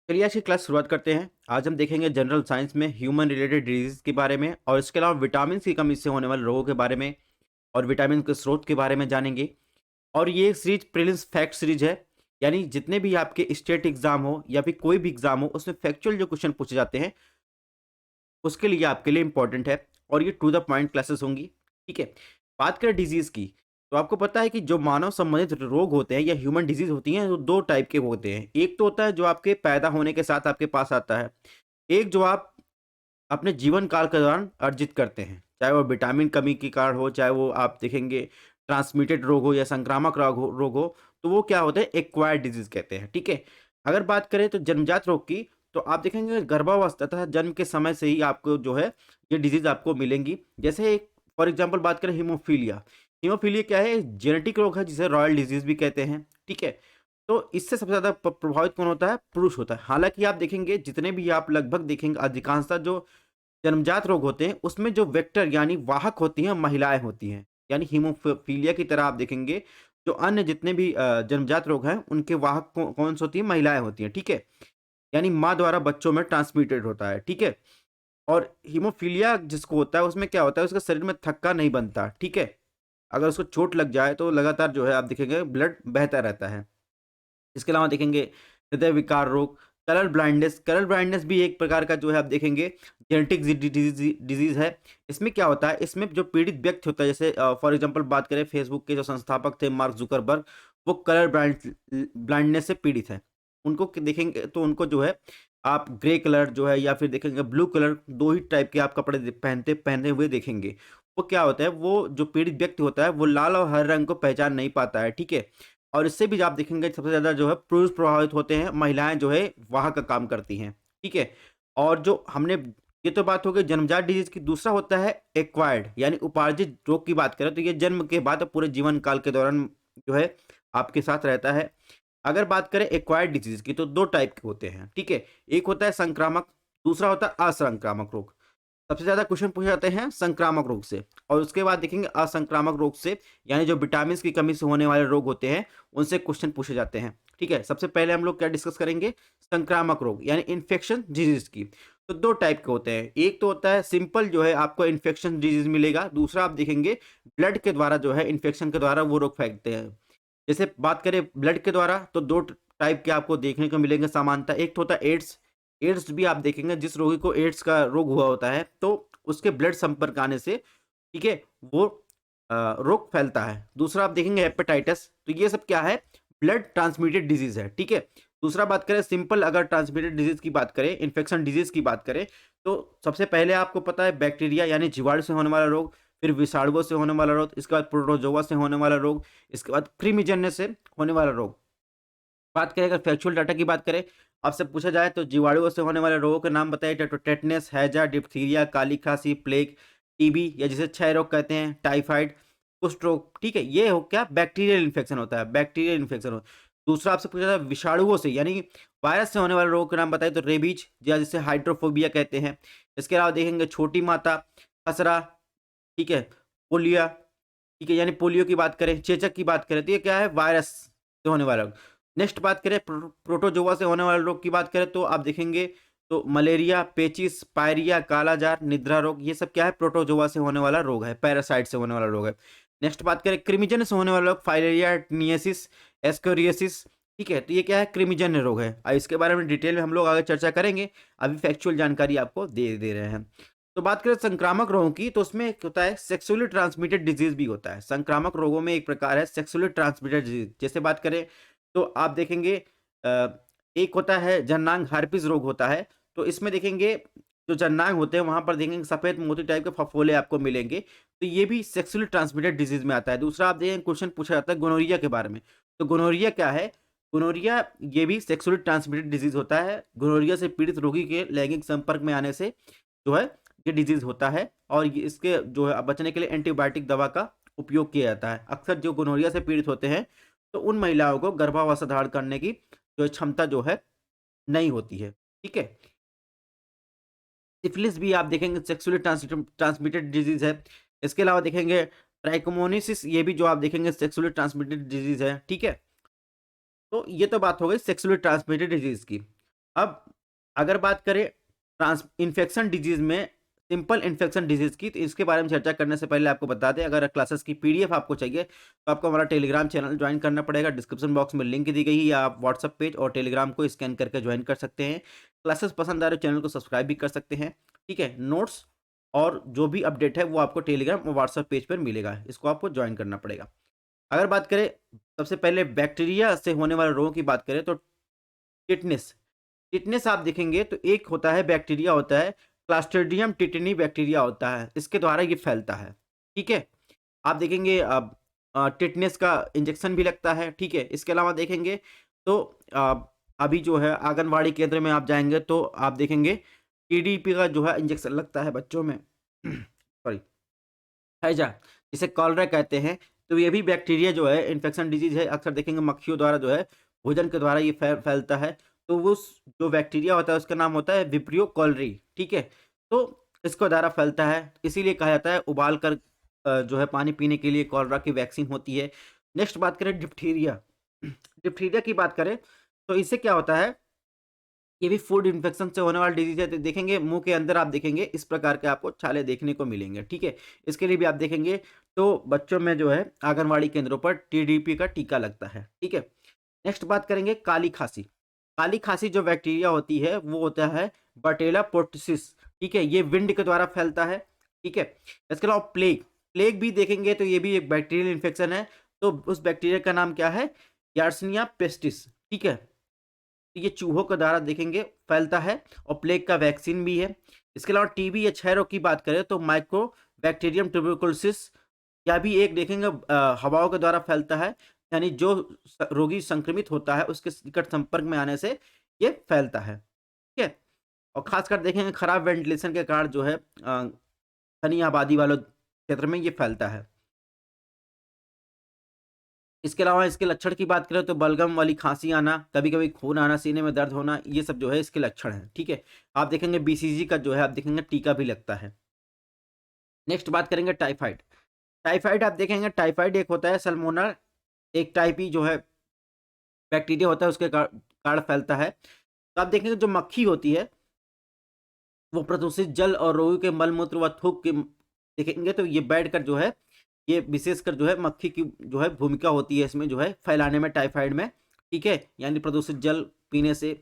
चलिए आज की क्लास शुरुआत करते हैं। आज हम देखेंगे जनरल साइंस में ह्यूमन रिलेटेड डिजीज के बारे में और इसके अलावा विटामिन की कमी से होने वाले रोगों के बारे में और विटामिन के स्रोत के बारे में जानेंगे। और ये सीरीज प्रीलिम्स फैक्ट सीरीज है, यानी जितने भी आपके स्टेट एग्जाम हो या फिर कोई भी एग्जाम हो उसमें फैक्चुअल जो क्वेश्चन पूछे जाते हैं उसके लिए आपके लिए इंपॉर्टेंट है और ये टू द पॉइंट क्लासेस होंगी। ठीक है, बात करें डिजीज की, तो आपको पता है कि जो मानव संबंधित रोग होते हैं या ह्यूमन डिजीज होती हैं वो दो टाइप के होते हैं। एक तो होता है जो आपके पैदा होने के साथ आपके पास आता है, एक जो आप अपने जीवन काल के दौरान अर्जित करते हैं, चाहे वो विटामिन कमी के कारण हो, चाहे वो आप देखेंगे ट्रांसमिटेड रोग हो या संक्रामक रोग हो, तो वो क्या होते हैं, एक्वायर्ड डिजीज कहते हैं। ठीक है, अगर बात करें तो जन्मजात रोग की, तो आप देखेंगे गर्भावस्था तथा जन्म के समय से ही आपको जो है ये डिजीज आपको मिलेंगी। जैसे फॉर एग्जाम्पल बात करें हीमोफीलिया। हीमोफीलिया क्या है, जेनेटिक रोग है जिसे रॉयल डिजीज भी कहते हैं। ठीक है, तो इससे सबसे ज्यादा प्रभावित कौन होता है, पुरुष होता है। हालांकि आप देखेंगे जितने भी आप लगभग देखेंगे अधिकांशतः जो जन्मजात रोग होते हैं उसमें जो वेक्टर यानी वाहक होती हैं महिलाएं होती हैं। यानी हीमोफीलिया की तरह आप देखेंगे जो अन्य जितने भी जन्मजात रोग हैं उनके वाहक कौन सी होती है, महिलाएं होती हैं। ठीक है, यानी माँ द्वारा बच्चों में ट्रांसमिटेड होता है। ठीक है, और हीमोफीलिया जिसको होता है उसमें क्या होता है, उसके शरीर में थक्का नहीं बनता। ठीक है, अगर उसको चोट लग जाए तो लगातार जो है आप देखेंगे ब्लड बहता रहता है। इसके अलावा देखेंगे हृदय विकार रोग, कलर ब्लाइंडनेस भी एक प्रकार का जो है आप देखेंगे जेनेटिक डिजीज है। इसमें क्या होता है, इसमें जो पीड़ित व्यक्ति होता है, जैसे फॉर एग्जांपल बात करें फेसबुक के जो संस्थापक थे मार्क जुकरबर्ग, वो कलर ब्लाइंडनेस से पीड़ित है। उनको देखेंगे तो उनको जो है आप ग्रे कलर जो है या फिर देखेंगे ब्लू कलर, दो ही टाइप के आप कपड़े पहने हुए देखेंगे। वो क्या होता है, वो जो पीड़ित व्यक्ति होता है वो लाल और हरे रंग को पहचान नहीं पाता है। ठीक है, और इससे भी आप देखेंगे सबसे ज़्यादा जो है पुरुष प्रभावित होते हैं, महिलाएँ जो है वहाँ का काम करती हैं। ठीक है? और जो हमने ये तो बात हो गई जन्मजात डिजीज़ की, दूसरा होता है एक्वायर्ड यानी उपार्जित रोग की बात करें तो ये जन्म के बाद पूरे जीवन काल के दौरान जो है आपके साथ रहता है। अगर बात करें एक्वायर्ड डिजीज़ की तो 2 टाइप के होते हैं। ठीक है? एक होता है संक्रामक, दूसरा होता है असंक्रामक रोग। सबसे ज़्यादा क्वेश्चन पूछे जाते हैं संक्रामक रोग से और उसके बाद देखेंगे असंक्रामक रोग से, यानी जो विटामिन की कमी से होने वाले रोग होते हैं उनसे क्वेश्चन पूछे जाते हैं। ठीक है, सबसे पहले हम लोग क्या डिस्कस करेंगे, संक्रामक रोग यानी इन्फेक्शन डिजीज की। तो 2 टाइप के होते हैं, एक तो होता है सिंपल जो है आपको इन्फेक्शन डिजीज मिलेगा, दूसरा आप देखेंगे ब्लड के द्वारा जो है इन्फेक्शन के द्वारा वो रोग फैलते हैं। जैसे बात करें ब्लड के द्वारा तो 2 टाइप के आपको देखने को मिलेंगे सामान्यतः, एक तो होता है एड्स। एड्स भी आप देखेंगे जिस रोगी को एड्स का रोग हुआ होता है तो उसके ब्लड संपर्क आने से, ठीक है, वो रोग फैलता है। दूसरा आप देखेंगे हेपेटाइटिस, तो ये सब क्या है, ब्लड ट्रांसमिटेड डिजीज है। ठीक है, दूसरा बात करें सिंपल अगर ट्रांसमिटेड डिजीज की बात करें, इन्फेक्शन डिजीज की बात करें, तो सबसे पहले आपको पता है बैक्टीरिया यानी जीवाणु से होने वाला रोग, फिर विषाणुओं से होने वाला रोग, इसके बाद प्रोटोजोआ से होने वाला रोग, इसके बाद कृमिजन्य से होने वाला रोग। बात करें अगर फैक्चुअल डाटा की बात करें, आपसे पूछा जाए तो जीवाणुओं से होने वाले रोगों के नाम बताइए, टेटनेस, हैजा, डिप्थीरिया, काली खांसी, प्लेग, टीबी या जिसे क्षय रोग कहते हैं, टाइफाइड, कुष्ठ रोग। ठीक है, ये हो क्या, बैक्टीरियल इन्फेक्शन होता है, बैक्टीरियल इन्फेक्शन हो। दूसरा आपसे पूछा जाए विषाणुओं से यानी वायरस से होने वाले रोग के नाम बताइए, तो रेबीज या जिसे हाइड्रोफोबिया कहते हैं। इसके अलावा देखेंगे छोटी माता, खसरा, ठीक है, पोलिया, ठीक है, यानी पोलियो की बात करें, चेचक की बात करें तो ये क्या है, वायरस से होने वाला रोग। नेक्स्ट बात करें प्रोटोजोआ से होने वाले रोग की बात करें तो आप देखेंगे तो मलेरिया, पेचिस, पायरिया, कालाजार, निद्रा रोग, ये सब क्या है, प्रोटोजोआ से होने वाला रोग है, पैरासाइट से होने वाला रोग है। नेक्स्ट बात करें क्रिमिजन से होने वाला रोग, फाइलेरिया, नियसिस, एस्केरियोसिस। ठीक है, तो ये क्या है, क्रिमिजन्य रोग है। इसके बारे में डिटेल में हम लोग आगे चर्चा करेंगे, अभी फैक्चुअल जानकारी आपको दे दे रहे हैं। तो बात करें संक्रामक रोगों की तो उसमें एक होता है सेक्सुअली ट्रांसमिटेड डिजीज भी होता है। संक्रामक रोगों में एक प्रकार है सेक्सुअली ट्रांसमिटेड डिजीज। जैसे बात करें तो आप देखेंगे अ, एक होता है जननांग हर्पिस रोग होता है। तो इसमें देखेंगे जो जननांग होते हैं वहां पर देखेंगे सफेद मोती टाइप के फफोले आपको मिलेंगे, तो ये भी सेक्सुअली ट्रांसमिटेड डिजीज में आता है। दूसरा आप देखेंगे क्वेश्चन पूछा जाता है गोनोरिया के बारे में, तो गोनोरिया क्या है, गोनोरिया ये भी सेक्सुअली ट्रांसमिटेड डिजीज होता है। गोनोरिया से पीड़ित रोगी के लैंगिक संपर्क में आने से जो है ये डिजीज होता है और ये इसके जो है बचने के लिए एंटीबायोटिक दवा का उपयोग किया जाता है। अक्सर जो गोनोरिया से पीड़ित होते हैं तो उन महिलाओं को गर्भावस्था धारण करने की जो क्षमता जो है नहीं होती है। ठीक है, सिफिलिस भी आप देखेंगे सेक्सुअली ट्रांसमिटेड डिजीज है। इसके अलावा देखेंगे ट्राइकोमोनिसिस, ये भी जो आप देखेंगे सेक्सुअली ट्रांसमिटेड डिजीज है। ठीक है, तो ये तो बात हो गई सेक्सुअली ट्रांसमिटेड डिजीज की। अब अगर बात करें इन्फेक्शन डिजीज में, सिंपल इन्फेक्शन डिजीज की, तो इसके बारे में चर्चा करने से पहले आपको बता दें, अगर क्लासेस की पीडीएफ आपको चाहिए तो आपको हमारा टेलीग्राम चैनल ज्वाइन करना पड़ेगा। डिस्क्रिप्शन बॉक्स में लिंक दी गई है, या आप व्हाट्सएप पेज और टेलीग्राम को स्कैन करके ज्वाइन कर सकते हैं। क्लासेस पसंद आ रहे चैनल को सब्सक्राइब भी कर सकते हैं, ठीक है। नोट्स और जो भी अपडेट है वो आपको टेलीग्राम और व्हाट्सएप पेज पर मिलेगा, इसको आपको ज्वाइन करना पड़ेगा। अगर बात करें सबसे पहले बैक्टीरिया से होने वाले रोगों की बात करें तो टिटनेस। टिटनेस आप देखेंगे तो एक होता है बैक्टीरिया होता है, क्लास्ट्रीडियम टिटनी बैक्टीरिया होता है, इसके द्वारा ये फैलता है, ठीक है। आप देखेंगे टिटनेस का इंजेक्शन भी लगता है, ठीक है। इसके अलावा देखेंगे तो अभी जो है आंगनवाड़ी केंद्र में आप जाएंगे तो आप देखेंगे टीडीपी का जो है इंजेक्शन लगता है बच्चों में सॉरी, हैजा, जिसे कॉलरा कहते हैं। तो ये भी बैक्टीरिया जो है इन्फेक्शन डिजीज है, अक्सर देखेंगे मक्खियों द्वारा जो है भोजन के द्वारा ये फैलता है। तो वो जो बैक्टीरिया होता है उसका नाम होता है विब्रियो कॉलरी, ठीक है। तो इसको द्वारा फैलता है, इसीलिए कहा जाता है उबाल कर जो है पानी पीने के लिए कॉलरा की वैक्सीन होती है। नेक्स्ट बात करें डिप्थीरिया। डिप्थीरिया की बात करें तो इससे क्या होता है, ये भी फूड इन्फेक्शन से होने वाला डिजीज है। तो देखेंगे मुंह के अंदर आप देखेंगे इस प्रकार के आपको छाले देखने को मिलेंगे, ठीक है। इसके लिए भी आप देखेंगे तो बच्चों में जो है आंगनवाड़ी केंद्रों पर टीडीपी का टीका लगता है, ठीक है। नेक्स्ट बात करेंगे काली खांसी। काली खांसी जो बैक्टीरिया होती है वो होता है बटेला पोर्टिसिस, ठीक है। ये विंड के द्वारा फैलता है, ठीक है। इसके अलावा प्लेग, प्लेग भी देखेंगे तो ये भी एक बैक्टीरियल इन्फेक्शन है। तो उस बैक्टीरिया का नाम क्या है, यार्सनिया पेस्टिस, ठीक है। तो ये चूहों के द्वारा देखेंगे फैलता है और प्लेग का वैक्सीन भी है। इसके अलावा टीबी या क्षय रोग की बात करें तो माइक्रो बैक्टीरियम ट्यूबरकुलोसिस, या भी एक देखेंगे हवाओं के द्वारा फैलता है, यानी जो रोगी संक्रमित होता है उसके निकट संपर्क में आने से ये फैलता है, ठीक है। और खासकर देखेंगे खराब वेंटिलेशन के कारण जो है घनी आबादी वालों क्षेत्र में ये फैलता है। इसके अलावा इसके लक्षण की बात करें तो बलगम वाली खांसी आना, कभी-कभी खून आना, सीने में दर्द होना, ये सब जो है इसके लक्षण हैं, ठीक है। आप देखेंगे बीसीजी का जो है आप देखेंगे टीका भी लगता है। नेक्स्ट बात करेंगे टाइफाइड। टाइफाइड आप देखेंगे, टाइफाइड एक होता है सल्मोनल, एक टाइप ही जो है बैक्टीरिया होता है उसके कारण फैलता है। तो आप देखेंगे जो मक्खी होती है वो प्रदूषित जल और रोगी के मल-मूत्र व थूक के देखेंगे तो ये बैठकर जो है, ये विशेषकर जो है मक्खी की जो है भूमिका होती है इसमें जो है फैलाने में टाइफाइड में, ठीक है। यानी प्रदूषित जल पीने से,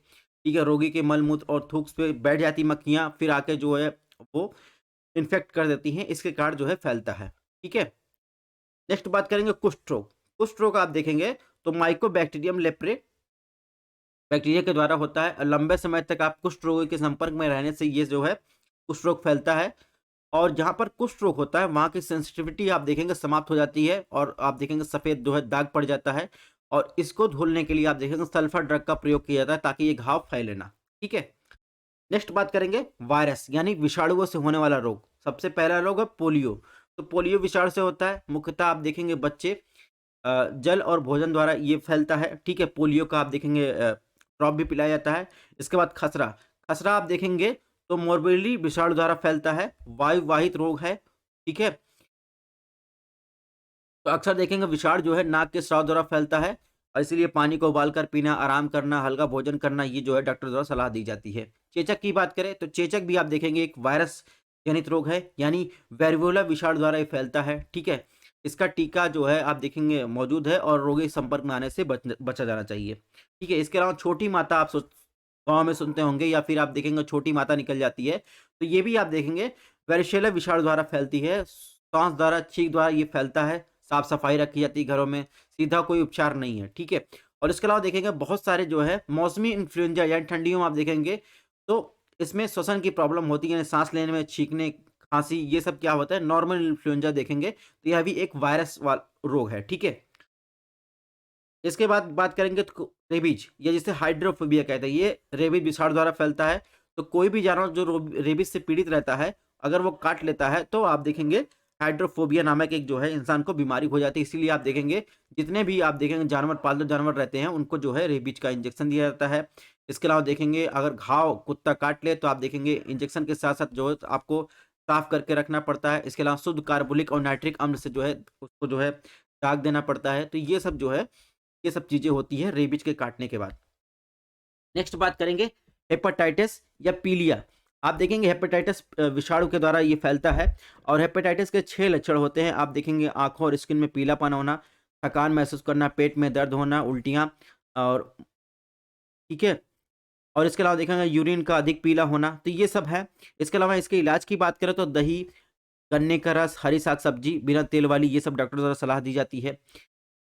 ठीक है, रोगी के मल-मूत्र और थूक पे बैठ जाती मक्खियाँ, फिर आके जो है वो इन्फेक्ट कर देती हैं, इसके कारण जो है फैलता है, ठीक है। नेक्स्ट बात करेंगे कुष्ठ रोग। कुष्ठ रोग आप देखेंगे तो माइकोबैक्टीरियम लेप्रे बैक्टीरिया के द्वारा होता है। लंबे समय तक आप कुष्ठ रोगी के संपर्क में रहने से ये जो है कुष्ठ रोग फैलता है। और जहाँ पर कुष्ठ रोग होता है वहाँ की सेंसिटिविटी आप देखेंगे समाप्त हो जाती है और आप देखेंगे सफ़ेद जो है दाग पड़ जाता है। और इसको धुलने के लिए आप देखेंगे सल्फर ड्रग का प्रयोग किया जाता है ताकि ये घाव फैले ना, ठीक है। नेक्स्ट बात करेंगे वायरस यानी विषाणुओं से होने वाला रोग। सबसे पहला रोग है पोलियो। तो पोलियो विषाणु से होता है, मुख्यतः आप देखेंगे बच्चे जल और भोजन द्वारा ये फैलता है, ठीक है। पोलियो का आप देखेंगे ड्रॉप भी पिलाया जाता है। इसके बाद खसरा। खसरा आप देखेंगे तो मोरबेली विषाणु द्वारा फैलता है, वायु वाहित रोग है, ठीक है। तो अक्सर देखेंगे विषाणु जो है नाक के स्राव द्वारा फैलता है और इसीलिए पानी को उबालकर पीना, आराम करना, हल्का भोजन करना, ये जो है डॉक्टर द्वारा सलाह दी जाती है। चेचक की बात करें तो चेचक भी आप देखेंगे एक वायरस जनित रोग है, यानी वेरिवोला विषाणु द्वारा ये फैलता है, ठीक है। इसका टीका जो है आप देखेंगे मौजूद है और रोगी संपर्क में आने से बचा जाना चाहिए, ठीक है। इसके अलावा छोटी माता आप गाँव में सुनते होंगे या फिर आप देखेंगे छोटी माता निकल जाती है, तो ये भी आप देखेंगे वेरिशेला विषाणु द्वारा फैलती है। सांस द्वारा, छींक द्वारा ये फैलता है। साफ-सफाई रखी जाती है घरों में, सीधा कोई उपचार नहीं है, ठीक है। और इसके अलावा देखेंगे बहुत सारे जो है मौसमी इन्फ्लुएंजा यानी ठंडियों में आप देखेंगे तो इसमें श्वसन की प्रॉब्लम होती है, यानी सांस लेने में, छींकने, खांसी, ये सब क्या होता है नॉर्मल इन्फ्लुएंजा देखेंगे तो यह भी एक वायरस रोग है, ठीक है। इसके बाद बात करेंगे तो रेबीज या जिसे हाइड्रोफोबिया कहते हैं, ये रेबीज विषाणु द्वारा फैलता है। तो कोई भी जानवर जो रेबीज से पीड़ित रहता है अगर वो काट लेता है तो आप देखेंगे हाइड्रोफोबिया नामक एक जो है इंसान को बीमारी हो जाती है। इसीलिए आप देखेंगे जितने भी आप देखेंगे जानवर, पालतू जानवर रहते हैं उनको जो है रेबीज का इंजेक्शन दिया जाता है। इसके अलावा देखेंगे अगर घाव कुत्ता काट ले तो आप देखेंगे इंजेक्शन के साथ साथ जो है आपको साफ करके रखना पड़ता है। इसके अलावा शुद्ध कार्बोलिक और नाइट्रिक अम्ल से जो है उसको जो है दाग देना पड़ता है। तो ये सब चीज़ें होती हैं रेबीज के काटने के बाद। नेक्स्ट बात करेंगे हेपेटाइटिस या पीलिया। आप देखेंगे हेपेटाइटिस विषाणु के द्वारा ये फैलता है और हेपेटाइटिस के 6 लक्षण होते हैं। आप देखेंगे आँखों और स्किन में पीलापन होना, थकान महसूस करना, पेट में दर्द होना, उल्टियाँ और ठीक है। और इसके अलावा देखेंगे यूरिन का अधिक पीला होना, तो ये सब है। इसके अलावा इसके इलाज की बात करें तो दही, गन्ने का रस, हरी साग-सब्जी, बिना तेल वाली, ये सब डॉक्टर द्वारा सलाह दी जाती है।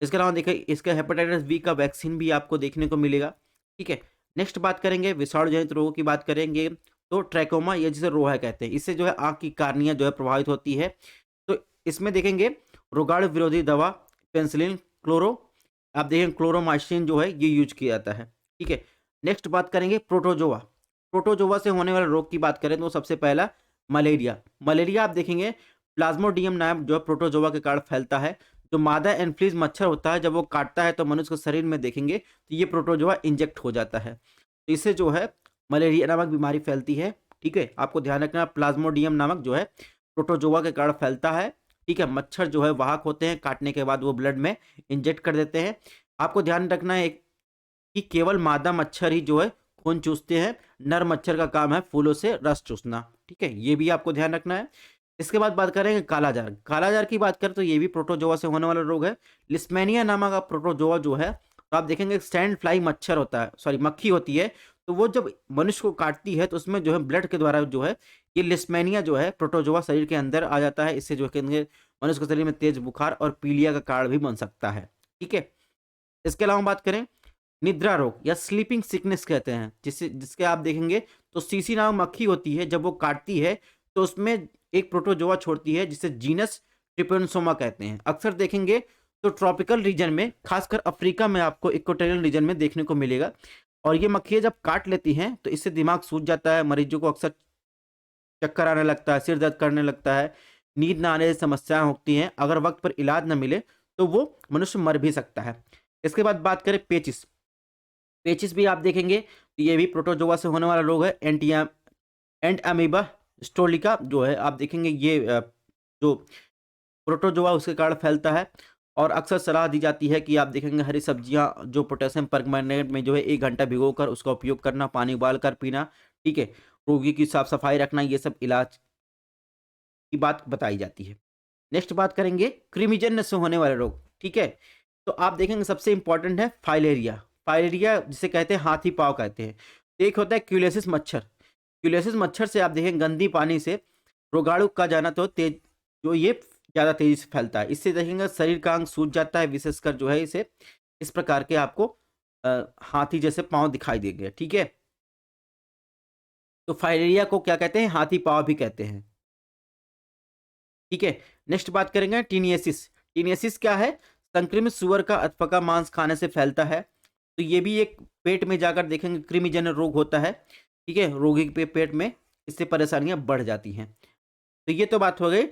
इसके अलावा देखिए इसका हेपेटाइटिस बी का वैक्सीन भी आपको देखने को मिलेगा, ठीक है। नेक्स्ट बात करेंगे विषाणु जनित रोगों की बात करेंगे तो ट्रैकोमा या जिसे रोहा कहते हैं, इससे जो है आँख की कार्निया जो है प्रभावित होती है। तो इसमें देखेंगे रोगाणु विरोधी दवा पेनिसिलिन, आप देखेंगे क्लोरोमाइसिन जो है ये यूज़ किया जाता है, ठीक है। नेक्स्ट बात करेंगे प्रोटोजोआ। प्रोटोजोआ से होने वाले रोग की बात करें तो सबसे पहला मलेरिया। मलेरिया आप देखेंगे प्लाज्मोडियम नाम जो है प्रोटोजोआ के कारण फैलता है। जो मादा एनफ्लूएंजा मच्छर होता है जब वो काटता है तो मनुष्य के शरीर में देखेंगे तो ये प्रोटोजोआ इंजेक्ट हो जाता है। तो इससे जो है मलेरिया नामक बीमारी फैलती है, ठीक है। आपको ध्यान रखना प्लाज्मोडियम नामक जो है प्रोटोजोआ के कारण फैलता है, ठीक है। मच्छर जो है वाहक होते हैं, काटने के बाद वो ब्लड में इंजेक्ट कर देते हैं। आपको ध्यान रखना है कि केवल मादा मच्छर ही जो है खून चूसते हैं, नर मच्छर का काम है फूलों से रस चूसना, ठीक है। ये भी आपको ध्यान रखना है। इसके बाद बात करेंगे कालाजार। कालाजार की बात करें तो ये भी प्रोटोजोआ से होने वाला रोग है। लिस्मेनिया नामक का प्रोटोजोआ जो है तो आप देखेंगे सैंड फ्लाई मच्छर होता है, सॉरी मक्खी होती है। तो वो जब मनुष्य को काटती है तो उसमें जो है ब्लड के द्वारा जो है ये लिस्मेनिया जो है प्रोटोजोआ शरीर के अंदर आ जाता है। इससे जो है मनुष्य के शरीर में तेज बुखार और पीलिया का कारण भी बन सकता है, ठीक है। इसके अलावा बात करें निद्रा रोग या स्लीपिंग सिकनेस कहते हैं, जिसके आप देखेंगे तो सीसी नामक मक्खी होती है, जब वो काटती है तो उसमें एक प्रोटोजोआ छोड़ती है जिसे जीनस ट्रिपेनोसोमा कहते हैं। अक्सर देखेंगे तो ट्रॉपिकल रीजन में, खासकर अफ्रीका में आपको इक्वेटोरियल रीजन में देखने को मिलेगा। और ये मक्खियाँ जब काट लेती हैं तो इससे दिमाग सूज जाता है, मरीजों को अक्सर चक्कर आने लगता है, सिर दर्द करने लगता है, नींद ना आने से समस्याएं होती हैं। अगर वक्त पर इलाज न मिले तो वो मनुष्य मर भी सकता है। इसके बाद बात करें पेचिस। पेचिस भी आप देखेंगे तो ये भी प्रोटोजोआ से होने वाला रोग है। एंड अमीबा स्टोलिका जो है आप देखेंगे ये जो प्रोटोजोआ उसके कारण फैलता है। और अक्सर सलाह दी जाती है कि आप देखेंगे हरी सब्जियां जो पोटेशियम परमैंगनेट में जो है 1 घंटा भिगोकर उसका उपयोग करना, पानी उबाल कर पीना, ठीक है। रोगी की साफ सफाई रखना, ये सब इलाज की बात बताई जाती है। नेक्स्ट बात करेंगे कृमिजन्य से होने वाले रोग, ठीक है। तो आप देखेंगे सबसे इंपॉर्टेंट है फाइलेरिया। फाइलेरिया जिसे कहते हैं हाथी पाँव कहते हैं। एक होता है क्यूलेसिस मच्छर। क्यूलेसिस मच्छर से आप देखें गंदी पानी से रोगाणु का जाना तो तेज जो ये ज़्यादा तेजी से फैलता है। इससे देखेंगे शरीर का अंग सूज जाता है, विशेषकर जो है इसे इस प्रकार के आपको हाथी जैसे पाँव दिखाई देंगे, ठीक है। तो फाइलेरिया को क्या कहते हैं, हाथी पाँव भी कहते हैं, ठीक है। नेक्स्ट बात करेंगे टीनियसिस। टीनियसिस क्या है, संक्रमित सुअर का अथवा मांस खाने से फैलता है। तो ये भी एक पेट में जाकर देखेंगे कृमिजन्य रोग होता है, ठीक है। रोगी के पेट में इससे परेशानियां बढ़ जाती हैं। तो ये तो बात हो गई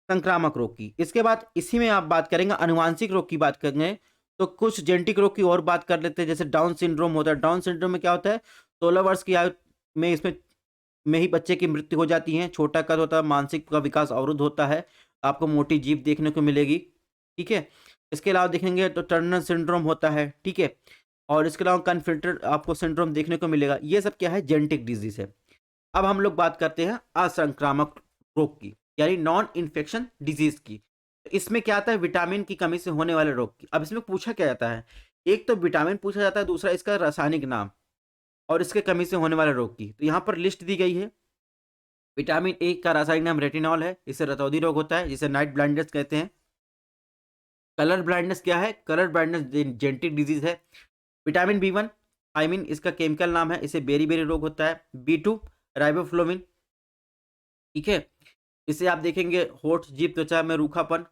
संक्रामक रोग की। इसके बाद इसी में आप बात करेंगे अनुवांशिक रोग की बात करेंगे तो कुछ जेनेटिक रोग की और बात कर लेते हैं। जैसे डाउन सिंड्रोम होता है। डाउन सिंड्रोम में क्या होता है, 16 वर्ष की आयु में इसमें ही बच्चे की मृत्यु हो जाती है। छोटा कद होता है, मानसिक का विकास अवरुद्ध होता है, आपको मोटी जीभ देखने को मिलेगी, ठीक है। इसके अलावा देखेंगे तो टर्नर सिंड्रोम होता है, ठीक है। और इसके अलावा कन्फिल्टर आपको सिंड्रोम देखने को मिलेगा। ये सब क्या है, जेनेटिक डिजीज है। अब हम लोग बात करते हैं असंक्रामक रोग की, यानी नॉन इन्फेक्शन डिजीज की। तो इसमें क्या आता है, विटामिन की कमी से होने वाले रोग की। अब इसमें पूछा क्या जाता है, एक तो विटामिन पूछा जाता है, दूसरा इसका रासायनिक नाम और इसके कमी से होने वाले रोग की। तो यहाँ पर लिस्ट दी गई है। विटामिन ए का रासायनिक नाम रेटिनॉल है, इससे रतौंधी रोग होता है जिसे नाइट ब्लाइंडनेस कहते हैं। कलर ब्लाइंडनेस क्या है, कलर ब्लाइंडनेस जेनेटिक डिजीज है। विटामिन बी 1 थायमिन इसका केमिकल नाम है, इसे बेरी बेरी रोग होता है। बी 2 राइबोफ्लोविन, ठीक है। इसे आप देखेंगे होठ, जीभ, त्वचा में रूखापन,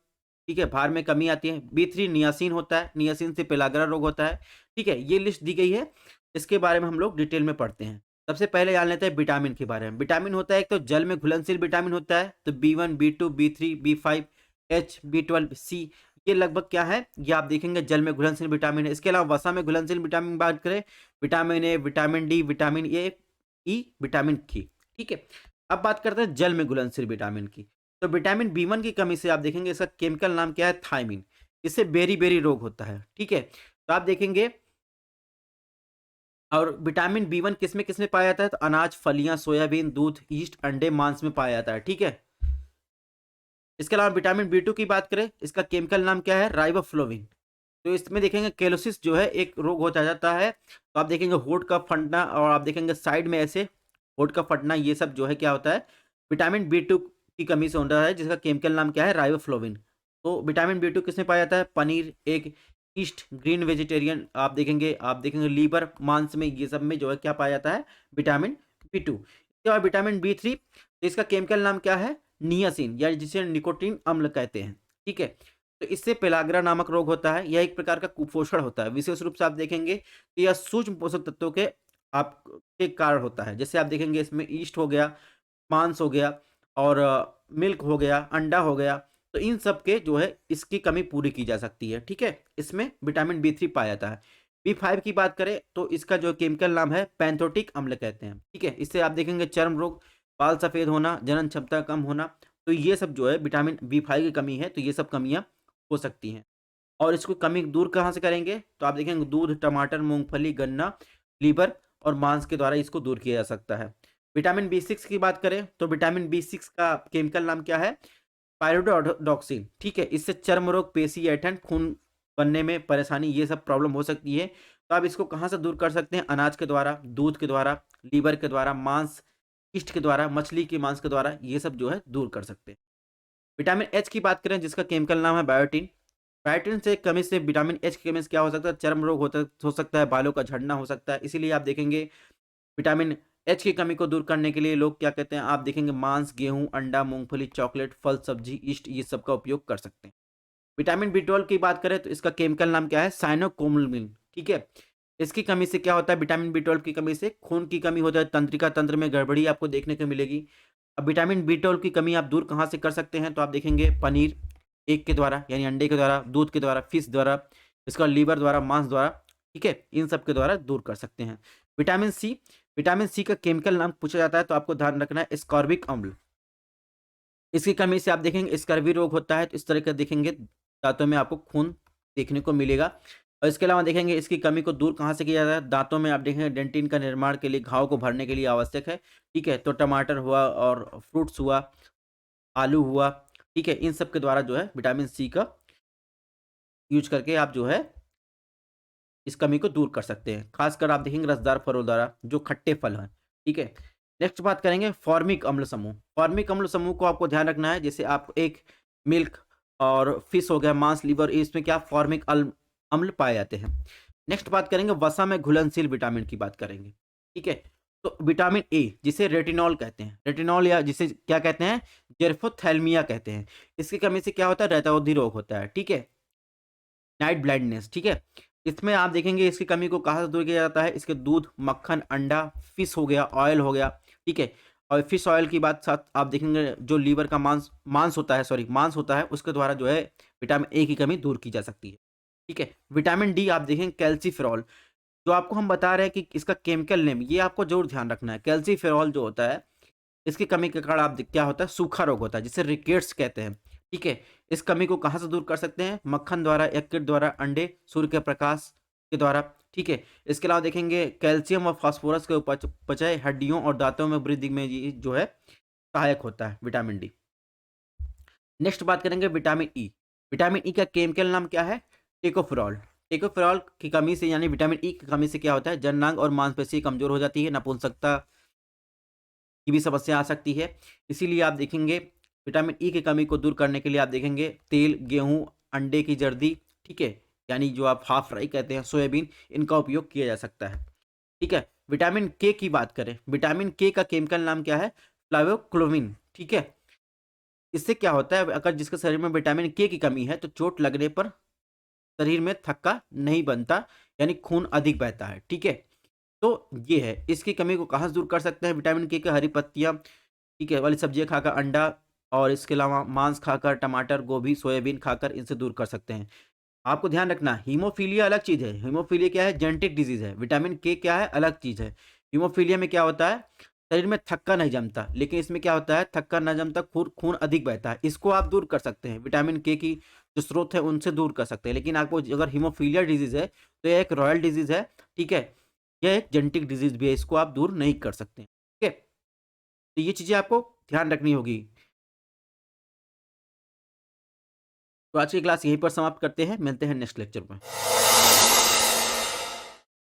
ठीक है, भार में कमी आती है। बी 3 नियासिन होता है, नियासिन से पेलाग्रा रोग होता है, ठीक है। ये लिस्ट दी गई है, इसके बारे में हम लोग डिटेल में पढ़ते हैं। सबसे पहले जान लेते हैं विटामिन के बारे में। विटामिन होता है एक तो जल में घुलनशील विटामिन होता है, तो B 1 B 2 B 3 B 5 H B 12 C, ये लगभग क्या है, ये आप देखेंगे जल में घुलनशील विटामिन है। इसके अलावा वसा में घुलनशील विटामिन बात करें, vitamin A, vitamin D, vitamin A, E, vitamin के, ठीक है। अब बात करते हैं जल में घुलनशील विटामिन की। तो विटामिन बी 1 की कमी से आप देखेंगे इसका केमिकल नाम क्या है, थायमिन। इससे बेरी बेरी रोग होता है, ठीक है। तो आप देखेंगे और विटामिन बी 1 किस में पाया जाता है? तो अनाज, फलियां, सोयाबीन, दूध, ईस्ट, अंडे, मांस में पाया जाता है। ठीक है। इसके अलावा विटामिन बी 2 की बात करें, इसका केमिकल नाम क्या है? राइबोफ्लोविन। तो इसमें देखेंगे केलोसिस जो है एक रोग हो जाता है, तो आप देखेंगे होंठ का फटना, और आप देखेंगे साइड में ऐसे होंठ का फटना, ये सब जो है क्या होता है? विटामिन बी 2 की कमी से होता है, जिसका केमिकल नाम क्या है? राइबोफ्लोविन। तो विटामिन बी 2 किसमें पाया जाता है? Paneer, egg, east, green vegetarian, आप देखेंगे लीवर, मांस में, ये सब में जो है क्या पाया जाता है? Vitamin B 2। इसके बाद विटामिन बी 3, इसका केमिकल नाम क्या है? नियासिन, या जिसे निकोटीन अम्ल कहते हैं। ठीक है। तो इससे पेलाग्रा नामक रोग होता है। यह एक प्रकार का कुपोषण होता है। विशेष रूप से आप देखेंगे कि यह सूक्ष्म पोषक तत्वों के आपके कारण होता है। जैसे आप देखेंगे इसमें ईस्ट हो गया, मांस हो गया, और मिल्क हो गया, अंडा हो गया। तो इन सब के जो है इसकी कमी पूरी की जा सकती है। ठीक है। इसमें विटामिन बी 3 पाया जाता है। बी 5 की बात करें तो इसका जो केमिकल नाम है पैंथोटिक अम्ल कहते हैं। ठीक है। इससे आप देखेंगे चर्म रोग, बाल सफेद होना, जनन क्षमता कम होना, तो ये सब जो है विटामिन बी 5 की कमी है, तो ये सब कमियां हो सकती हैं। और इसको कमी दूर कहाँ से करेंगे? तो आप देखेंगे दूध, टमाटर, मूंगफली, गन्ना, लीवर और मांस के द्वारा इसको दूर किया जा सकता है। विटामिन बी 6 की बात करें तो विटामिन बी 6 का केमिकल नाम क्या है? पायरोडोक्सिन। ठीक है। इससे चर्म रोग, पेशी ऐंठन, खून बनने में परेशानी, ये सब प्रॉब्लम हो सकती है। तो आप इसको कहाँ से दूर कर सकते हैं? अनाज के द्वारा, दूध के द्वारा, लीवर के द्वारा, मांस, ईस्ट के द्वारा, मछली के मांस के द्वारा, ये सब जो है दूर कर सकते हैं। विटामिन एच की बात करें, जिसका केमिकल नाम है बायोटिन। बायोटिन से कमी से, विटामिन एच की कमी से क्या हो सकता है? चर्म रोग हो सकता है, बालों का झड़ना हो सकता है। इसीलिए आप देखेंगे विटामिन एच की कमी को दूर करने के लिए लोग क्या कहते हैं? आप देखेंगे मांस, गेहूं, अंडा, मूंगफली, चॉकलेट, फल, सब्जी, ईस्ट, ये सब का उपयोग कर सकते हैं। विटामिन बी 12 की बात करें तो इसका केमिकल नाम क्या है? साइनोकोमलमिन। ठीक है। इसकी कमी से क्या होता है? विटामिन बी 12 की कमी से खून की कमी हो जाए, तंत्रिका तंत्र में गड़बड़ी आपको देखने को मिलेगी। अब विटामिन बी 12 की कमी आप दूर कहाँ से कर सकते हैं? तो आप देखेंगे पनीर, एग के द्वारा, यानी अंडे के द्वारा, दूध के द्वारा, फिश द्वारा, इसका लीवर द्वारा, मांस द्वारा। ठीक है। इन सब के द्वारा दूर कर सकते हैं। विटामिन सी, विटामिन सी का केमिकल नाम पूछा जाता है, तो आपको ध्यान रखना है एस्कॉर्बिक अम्ल। इसकी कमी से आप देखेंगे स्कर्वी रोग होता है, तो इस तरह का देखेंगे दांतों में आपको खून देखने को मिलेगा। और इसके अलावा देखेंगे इसकी कमी को दूर कहाँ से किया जाता है? दांतों में आप देखेंगे डेंटिन का निर्माण के लिए, घाव को भरने के लिए आवश्यक है। ठीक है। तो टमाटर हुआ, और फ्रूट्स हुआ, आलू हुआ। ठीक है। इन सब के द्वारा जो है विटामिन सी का यूज करके आप जो है इस कमी को दूर कर सकते हैं। खासकर आप देखेंगे रसदार फलों द्वारा, जो खट्टे फल हैं। ठीक है। नेक्स्ट बात करेंगे फॉर्मिक अम्ल समूह। फॉर्मिक अम्ल समूह को आपको ध्यान रखना है। जैसे आप एक मिल्क और फिश हो गया, मांस, लीवर, इसमें क्या फॉर्मिक अम्ल पाए जाते हैं। नेक्स्ट बात करेंगे वसा में घुलनशील विटामिन की बात करेंगे। ठीक है। तो विटामिन ए, जिसे रेटिनॉल कहते हैं, रेटिनॉल, या जिसे क्या कहते हैं? जेरोथैल्मिया कहते हैं। इसकी कमी से क्या होता है? रक्तवृद्धि रोग होता है। ठीक है। Night blindness. ठीक है। इसमें आप देखेंगे इसकी कमी को कहाँ से दूर किया जाता है? इसके दूध, मक्खन, अंडा, फिश हो गया, ऑयल हो गया। ठीक है। और फिश ऑयल की बात साथ आप देखेंगे जो लीवर का मांस होता है, सॉरी मांस होता है, उसके द्वारा जो है विटामिन ए की कमी दूर की जा सकती है। ठीक है। विटामिन डी आप देखेंगे कैल्सीफेरॉल, जो आपको हम बता रहे हैं कि इसका केमिकल नेम, ये आपको जरूर ध्यान रखना है। कैल्सीफेरॉल जो होता है, इसकी कमी के कारण आप क्या होता है? सूखा रोग होता है, जिसे रिकेट्स कहते हैं। ठीक है। इस कमी को कहाँ से दूर कर सकते हैं? मक्खन द्वारा, यकृत द्वारा, अंडे, सूर्य के प्रकाश के द्वारा। ठीक है। इसके अलावा देखेंगे कैल्शियम और फास्फोरस के उपचय हड्डियों और दांतों में वृद्धि में ये जो है सहायक होता है विटामिन डी। नेक्स्ट बात करेंगे विटामिन ई। विटामिन ई का केमिकल नाम क्या है? टेकोफेरॉल। टेकोफेरॉल की कमी से, यानी विटामिन ई की कमी से क्या होता है? जननांग और मांसपेशी कमजोर हो जाती है, नपुंसकता की भी समस्या आ सकती है। इसीलिए आप देखेंगे विटामिन ई की कमी को दूर करने के लिए आप देखेंगे तेल, गेहूं, अंडे की जर्दी, ठीक है, यानी जो आप हाफ फ्राई कहते हैं, सोयाबीन, इनका उपयोग किया जा सकता है। ठीक है। विटामिन के की बात करें, विटामिन के का केमिकल नाम क्या है? फ्लावोक्लोविन। ठीक है। इससे क्या होता है? अगर जिसके शरीर में विटामिन के की कमी है तो चोट लगने पर शरीर में थक्का नहीं बनता, यानी खून अधिक बहता है। ठीक है। तो ये है, इसकी कमी को कहाँ से दूर कर सकते हैं? विटामिन के हरी पत्तियाँ, ठीक है, वाली सब्जियाँ खाकर, अंडा, और इसके अलावा मांस खाकर, टमाटर, गोभी, सोयाबीन खाकर इनसे दूर कर सकते हैं। आपको ध्यान रखना, हीमोफीलिया अलग चीज़ है। हीमोफीलिया क्या है? जेनेटिक डिजीज़ है। विटामिन के क्या है? अलग चीज़ है। हीमोफीलिया में क्या होता है? शरीर में थक्का नहीं जमता, लेकिन इसमें क्या होता है? थक्का न जमता, खून खून अधिक बहता है। इसको आप दूर कर सकते हैं, विटामिन के की जो स्रोत है उनसे दूर कर सकते हैं। लेकिन आपको अगर हीमोफीलिया डिजीज़ है तो यह एक रॉयल डिजीज़ है। ठीक है। यह एक जेनेटिक डिजीज भी है, इसको आप दूर नहीं कर सकते। ठीक है, तो ये चीज़ें आपको ध्यान रखनी होगी। तो आज की क्लास यहीं पर समाप्त करते हैं, मिलते हैं नेक्स्ट लेक्चर में।